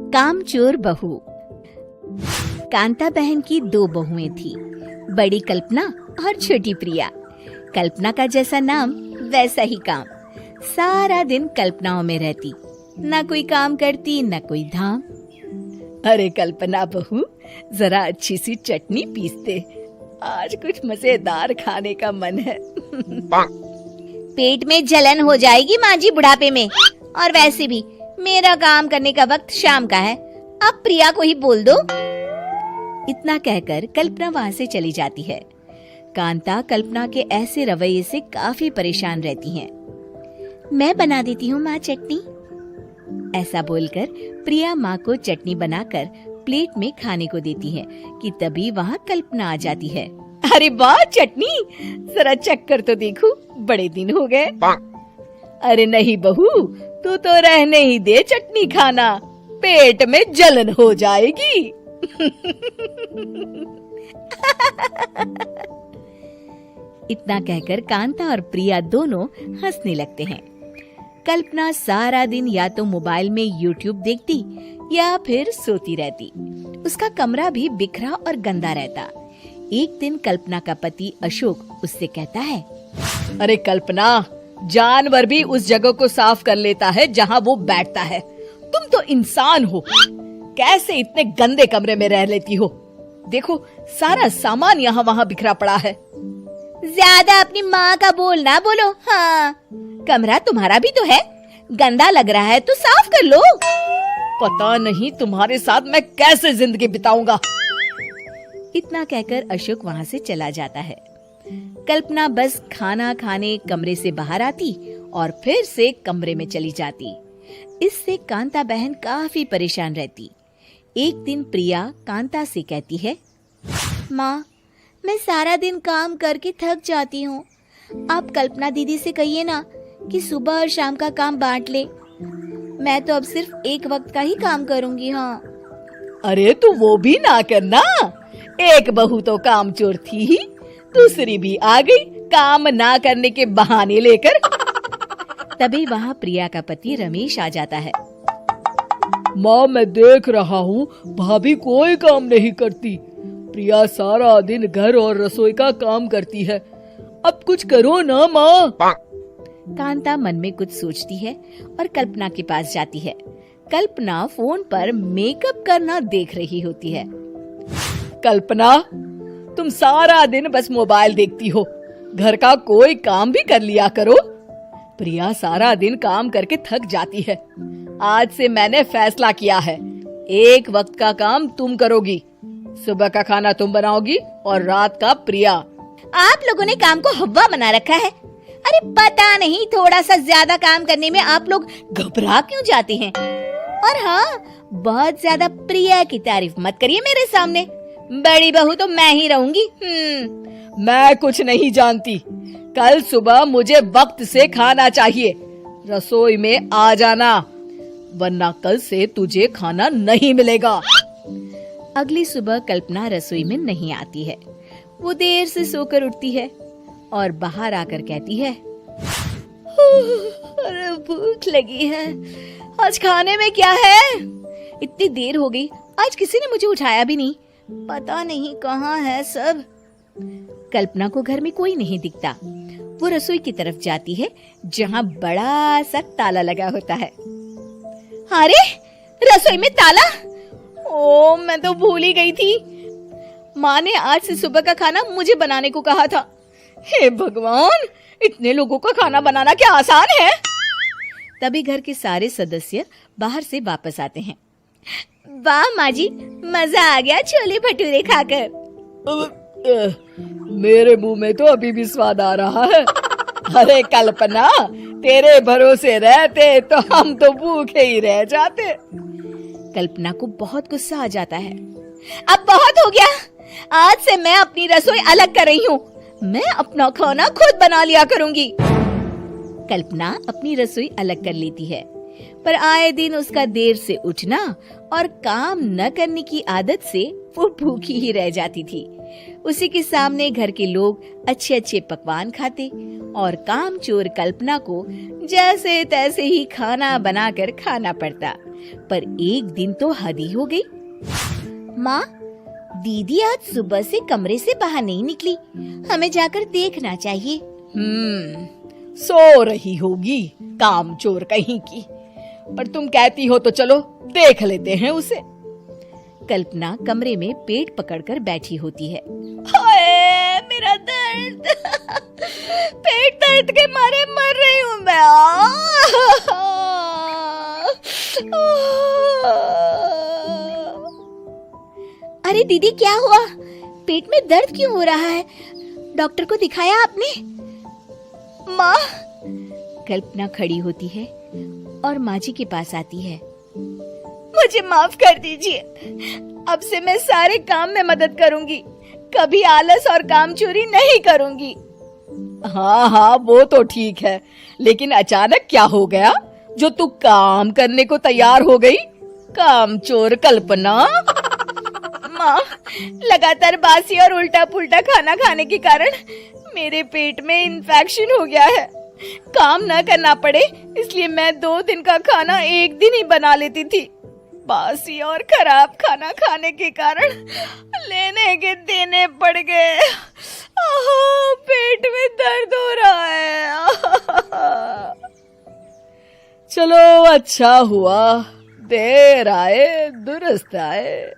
कामचोर बहू। कांता बहन की 2 बहुएं थी, बड़ी कल्पना और छोटी प्रिया। कल्पना का जैसा नाम वैसा ही काम। सारा दिन कल्पनाओं में रहती, न कोई काम करती न कोई धाम। अरे कल्पना बहू, जरा अच्छी सी चटनी पीसते, आज कुछ मजेदार खाने का मन है। पेट में जलन हो जाएगी माँ जी बुढ़ापे में, और वैसे भी मेरा काम करने का वक्त शाम का है, अब प्रिया को ही बोल दो। इतना कहकर कल्पना वहाँ से चली जाती है। कांता कल्पना के ऐसे रवैये से काफी परेशान रहती हैं। मैं बना देती हूँ माँ चटनी, ऐसा बोलकर प्रिया माँ को चटनी बनाकर प्लेट में खाने को देती है कि तभी वहाँ कल्पना आ जाती है। अरे वाह चटनी, जरा चक्कर तो देखूं, बड़े दिन हो गए। अरे नहीं बहू, तू तो रहने ही दे चटनी खाना, पेट में जलन हो जाएगी। इतना कहकर कांता और प्रिया दोनों हंसने लगते हैं। कल्पना सारा दिन या तो मोबाइल में YouTube देखती या फिर सोती रहती। उसका कमरा भी बिखरा और गंदा रहता। एक दिन कल्पना का पति अशोक उससे कहता है, अरे कल्पना, जानवर भी उस जगह को साफ कर लेता है जहाँ वो बैठता है, तुम तो इंसान हो, कैसे इतने गंदे कमरे में रह लेती हो? देखो सारा सामान यहाँ वहाँ बिखरा पड़ा है। ज्यादा अपनी माँ का बोल ना बोलो। हाँ, कमरा तुम्हारा भी तो है, गंदा लग रहा है तो साफ कर लो। पता नहीं तुम्हारे साथ मैं कैसे जिंदगी बिताऊंगा। इतना कहकर अशोक वहाँ से चला जाता है। कल्पना बस खाना खाने कमरे से बाहर आती और फिर से कमरे में चली जाती। इससे कांता बहन काफी परेशान रहती। एक दिन प्रिया कांता से कहती है, माँ, मैं सारा दिन काम करके थक जाती हूँ, आप कल्पना दीदी से कहिए ना कि सुबह और शाम का काम बांट ले। मैं तो अब सिर्फ एक वक्त का ही काम करूँगी। हाँ। अरे तू वो भी ना करना, एक बहू तो कामचोर थी ही, दूसरी भी आ गई काम ना करने के बहाने लेकर। तभी वहाँ प्रिया का पति रमेश आ जाता है। माँ, मैं देख रहा हूँ भाभी कोई काम नहीं करती, प्रिया सारा दिन घर और रसोई का काम करती है, अब कुछ करो ना माँ। कांता मन में कुछ सोचती है और कल्पना के पास जाती है। कल्पना फोन पर मेकअप करना देख रही होती है। कल्पना, तुम सारा दिन बस मोबाइल देखती हो, घर का कोई काम भी कर लिया करो। प्रिया सारा दिन काम करके थक जाती है। आज से मैंने फैसला किया है, एक वक्त का काम तुम करोगी, सुबह का खाना तुम बनाओगी और रात का प्रिया। आप लोगों ने काम को हवा बना रखा है। अरे पता नहीं थोड़ा सा ज्यादा काम करने में आप लोग घबरा क्यों जाते हैं। और हाँ, बहुत ज्यादा प्रिया की तारीफ मत करिए मेरे सामने, बड़ी बहू तो मैं ही रहूंगी। मैं कुछ नहीं जानती, कल सुबह मुझे वक्त से खाना चाहिए, रसोई में आ जाना, वरना कल से तुझे खाना नहीं मिलेगा। अगली सुबह कल्पना रसोई में नहीं आती है। वो देर से सोकर उठती है और बाहर आकर कहती है, अरे भूख लगी है, आज खाने में क्या है? इतनी देर हो गई, आज किसी ने मुझे उठाया भी नहीं, पता नहीं कहाँ है सब। कल्पना को घर में कोई नहीं दिखता। वो रसोई की तरफ जाती है जहाँ बड़ा सा ताला लगा होता है। अरे रसोई में ताला? ओ, मैं तो भूल ही गई थी। माँ ने आज से सुबह का खाना मुझे बनाने को कहा था। हे भगवान, इतने लोगों का खाना बनाना क्या आसान है? तभी घर के सारे सदस्य बाहर से वापस आते हैं। वाह माँ जी, मजा आ गया छोले भटूरे खाकर। मेरे मुंह में तो अभी भी स्वाद आ रहा है। अरे कल्पना, तेरे भरोसे रहते तो हम तो भूखे ही रह जाते। कल्पना को बहुत गुस्सा आ जाता है। अब बहुत हो गया, आज से मैं अपनी रसोई अलग कर रही हूँ, मैं अपना खाना खुद बना लिया करूँगी। कल्पना अपनी रसोई अलग कर लेती है, पर आए दिन उसका देर से उठना और काम न करने की आदत से वो भूखी ही रह जाती थी। उसी के सामने घर के लोग अच्छे अच्छे पकवान खाते और कामचोर कल्पना को जैसे तैसे ही खाना बनाकर खाना पड़ता। पर एक दिन तो हद ही हो गई। माँ, दीदी आज सुबह से कमरे से बाहर नहीं निकली, हमें जाकर देखना चाहिए। सो रही होगी कामचोर कहीं की, पर तुम कहती हो तो चलो देख लेते हैं उसे। कल्पना कमरे में पेट पकड़कर बैठी होती है। हाय मेरा दर्द, पेट दर्द के मारे मर रही हूँ मैं। अरे दीदी, क्या हुआ? पेट में दर्द क्यों हो रहा है? डॉक्टर को दिखाया आपने? माँ। कल्पना खड़ी होती है और माँ जी के पास आती है। मुझे माफ कर दीजिए, अब से मैं सारे काम में मदद करूंगी, कभी आलस और काम चोरी नहीं करूंगी। हाँ वो तो ठीक है, लेकिन अचानक क्या हो गया जो तू काम करने को तैयार हो गई? कामचोर कल्पना। माँ, लगातार बासी और उल्टा पुल्टा खाना खाने के कारण मेरे पेट में इन्फेक्शन हो गया है। काम न करना पड़े इसलिए मैं 2 दिन का खाना एक दिन ही बना लेती थी। बासी और खराब खाना खाने के कारण लेने के देने पड़ गए। पेट में दर्द हो रहा है। चलो अच्छा हुआ, देर आए दुरुस्त आए।